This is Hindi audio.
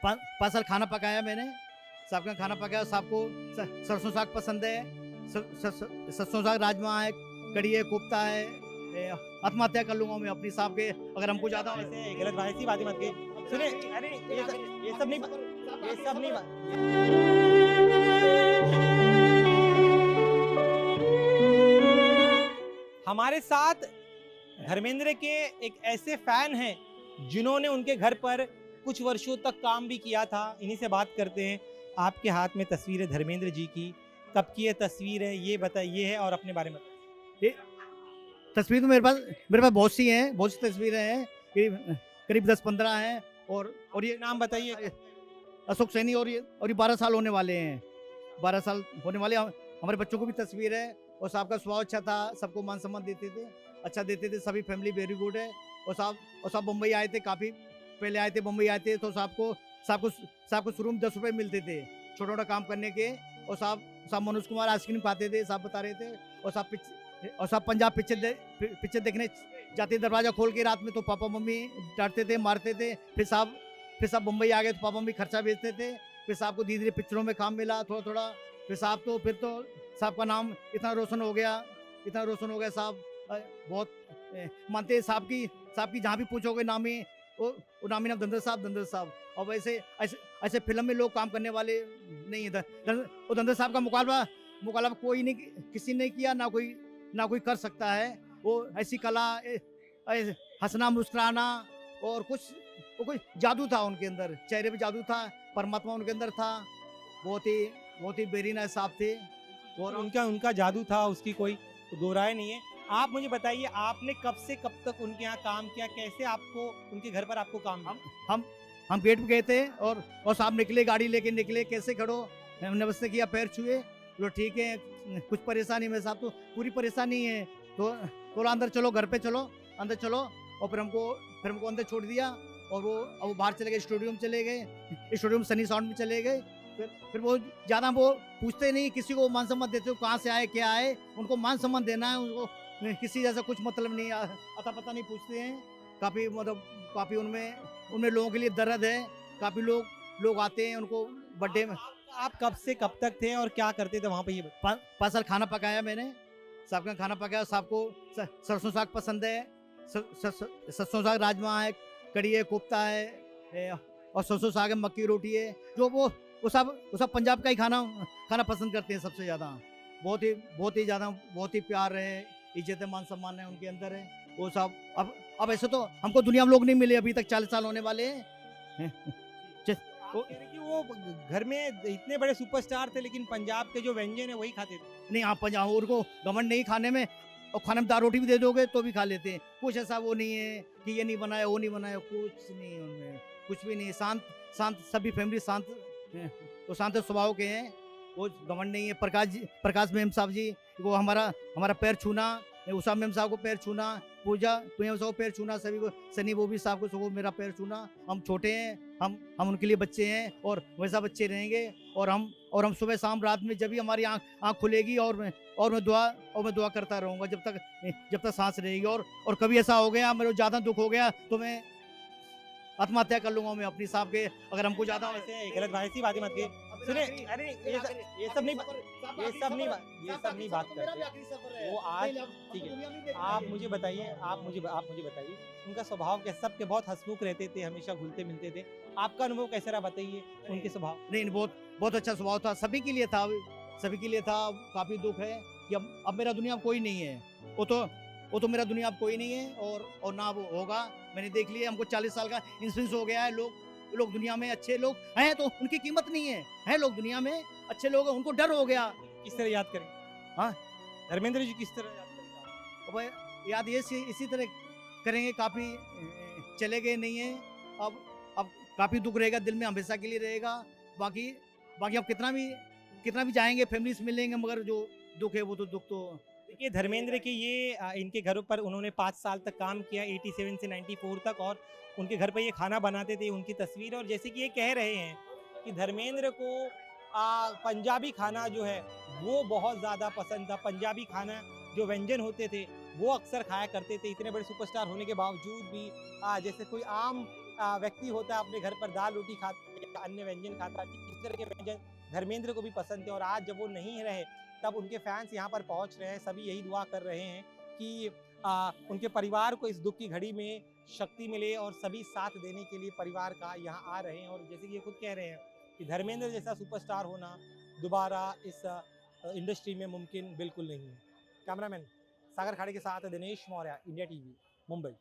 पाँच साल खाना पकाया मैंने, सबका खाना पकाया, सबको सरसों साग पसंद है, सरसों साग राजमा है, कढ़ी है, कोफ्ता है। आत्महत्या कर लूंगा मैं अपनी साहब के अगर हमको ज्यादा ऐसे गलत बात, ऐसी बातें मत करिए। सुने, अरे ये सब नहीं, ये सब नहीं हमारे साथ धर्मेंद्र के एक ऐसे फैन हैं जिन्होंने उनके घर पर कुछ वर्षों तक काम भी किया था। इन्हीं से बात करते हैं। आपके हाथ में तस्वीर है धर्मेंद्र जी की, कब की ये तस्वीर है ये बताइए है और अपने बारे में बताइए। ये तस्वीर तो मेरे पास बहुत सी हैं, बहुत सी तस्वीरें हैं, करीब 10-15 हैं। और ये नाम बताइए। अशोक सैनी, और ये 12 साल होने वाले हैं, 12 साल होने वाले। हमारे बच्चों को भी तस्वीर है। और साहब का स्वभाव अच्छा था, सबको मान सम्मान देते थे, अच्छा देते थे, सभी फैमिली वेरी गुड है। और साहब मुंबई आए थे, काफ़ी पहले आए थे, मुंबई आए थे, तो साहब को शुरू में 10 रुपये मिलते थे छोटा छोटा काम करने के। और साहब मनोज कुमार आइसक्रीम खाते थे, साहब बता रहे थे। और साहब पंजाब पिक्चर देखने जाते, दरवाजा खोल के रात में, तो पापा मम्मी डांटते थे, मारते थे। फिर साहब मुंबई आ गए तो पापा मम्मी खर्चा भेजते थे। फिर साहब को धीरे धीरे पिक्चरों में काम मिला थोड़ा थोड़ा। फिर साहब का नाम इतना रोशन हो गया साहब बहुत मानते हैं साहब की जहाँ भी पूछोगे नामी, वो नामी नाम धंधर साहब। और वैसे ऐसे फिल्म में लोग काम करने वाले नहीं है। वो धंधर साहब का मुकाबला कोई नहीं, किसी ने किया, ना कोई कर सकता है। वो ऐसी कला, हंसना मुस्कुराना, और कुछ जादू था उनके अंदर, चेहरे पे जादू था, परमात्मा उनके अंदर था। बहुत ही वेरी नाइस साहब थे। और उनका जादू था, उसकी कोई दो राय नहीं है। आप मुझे बताइए, आपने कब से कब तक उनके यहाँ काम किया, कैसे आपको उनके घर पर आपको काम मिला? हम गेट पे गए थे, और साहब निकले, गाड़ी लेके निकले, कैसे खड़ो, हमने नमस्ते किया, पैर छुए, बोलो ठीक है, कुछ परेशानी में साहब तो पूरी परेशानी है, तो बोला अंदर चलो, घर पे चलो, अंदर चलो। और फिर हमको अंदर छोड़ दिया। और वो बाहर चले गए, स्टूडियो में चले गए, स्टूडियो में सनी साउंड में चले गए। फिर वो ज़्यादा वो पूछते नहीं, किसी को मान सम्मान देते हो, कहाँ से आए क्या आए, उनको मान सम्मान देना है, उनको किसी जैसा कुछ मतलब नहीं, अता पता नहीं पूछते हैं। काफ़ी उनमें लोगों के लिए दर्द है। काफ़ी लोग आते हैं उनको बर्थडे में। आप कब से कब तक थे और क्या करते थे वहाँ पे, ये 5 साल खाना पकाया मैंने, साहब का खाना पकाया, साहब को सरसों साग पसंद है, सरसों साग राजमा है, कढ़ी है, कोफ्ता है, और सरसों साग है, मक्की रोटी है। जो वो सब पंजाब का ही खाना पसंद करते हैं सबसे ज़्यादा। बहुत ही ज़्यादा, बहुत ही प्यार है, इज्जत है, मान सम्मान है उनके अंदर है वो साहब। अब ऐसे तो हमको दुनिया में लोग नहीं मिले अभी तक, 40 साल होने वाले हैं। कह रहे कि वो घर में इतने बड़े सुपरस्टार थे, लेकिन पंजाब के जो व्यंजन है वही खाते थे। नहीं, आप पंजाब, उनको घमंड नहीं खाने में, और खाने में दाल रोटी भी दे दोगे तो भी खा लेते हैं। कुछ ऐसा वो नहीं है कि ये नहीं बनाया, वो नहीं बनाया, कुछ नहीं है उनमें, कुछ भी नहीं है। शांत सभी फैमिली शांत, तो शांत स्वभाव के हैं, वो घमंड नहीं है। प्रकाश मेम साहब जी, वो हमारा पैर छूना, उषा मेम साहब को पैर छूना, पूजा मेम साहब को पैर छूना, सभी को, सनी वो भी साहब को सबको मेरा पैर छूना। हम छोटे हैं, हम उनके लिए बच्चे हैं, और वैसा बच्चे रहेंगे। और हम सुबह शाम रात में जब भी हमारी आँख खुलेगी, और मैं दुआ करता रहूँगा जब तक सांस रहेगी। और कभी ऐसा हो गया, मेरे को ज़्यादा दुख हो गया तो मैं आत्महत्या कर लूंगा मैं अपनी साहब के अगर हमको ज़्यादा। ऐसे गलत बात, ऐसी बातें मत करिए। सुने, अरे ये सब नहीं बात करते। वो आज ठीक है। आप मुझे बताइए, आप मुझे बताइए, उनका स्वभाव कैसा? सबके बहुत हंसमुख रहते थे, हमेशा घुलते मिलते थे। आपका अनुभव कैसा रहा, बताइए उनके स्वभाव। नहीं, बहुत अच्छा स्वभाव था, सभी के लिए था। काफ़ी दुख है कि अब मेरा दुनिया में कोई नहीं है। वो तो मेरा दुनिया अब कोई नहीं है, और ना वो होगा। मैंने देख लिया, हमको 40 साल का इंस्पेंस हो गया है। लोग दुनिया में अच्छे लोग हैं तो उनकी कीमत नहीं है लोग दुनिया में अच्छे लोग हैं, उनको डर हो गया। किस तरह याद करें? हाँ, धर्मेंद्र जी किस तरह याद करेंगे? अब याद ये इसी तरह करेंगे। काफ़ी चले गए नहीं है, अब काफ़ी दुख रहेगा दिल में, हमेशा के लिए रहेगा। बाकी अब कितना भी जाएंगे, फैमिली से मिलेंगे, मगर जो दुख है वो तो दुख तो। देखिए, धर्मेंद्र के इनके घरों पर उन्होंने 5 साल तक काम किया, 87 से 94 तक, और उनके घर पर ये खाना बनाते थे, उनकी तस्वीर। और जैसे कि ये कह रहे हैं कि धर्मेंद्र को पंजाबी खाना जो है वो बहुत ज़्यादा पसंद था। पंजाबी खाना जो व्यंजन होते थे वो अक्सर खाया करते थे। इतने बड़े सुपरस्टार होने के बावजूद भी जैसे कोई आम व्यक्ति होता है अपने घर पर दाल रोटी खाता है, अन्य व्यंजन खाता थी, इस तरह के व्यंजन धर्मेंद्र को भी पसंद थे। और आज जब वो नहीं रहे तब उनके फैंस यहाँ पर पहुँच रहे हैं, सभी यही दुआ कर रहे हैं कि उनके परिवार को इस दुख की घड़ी में शक्ति मिले और सभी साथ देने के लिए परिवार का यहाँ आ रहे हैं। और जैसे कि ये खुद कह रहे हैं कि धर्मेंद्र जैसा सुपरस्टार होना दोबारा इस इंडस्ट्री में मुमकिन बिल्कुल नहीं है। कैमरामैन सागर खाड़ी के साथ दिनेश मौर्य, इंडिया टीवी, मुंबई।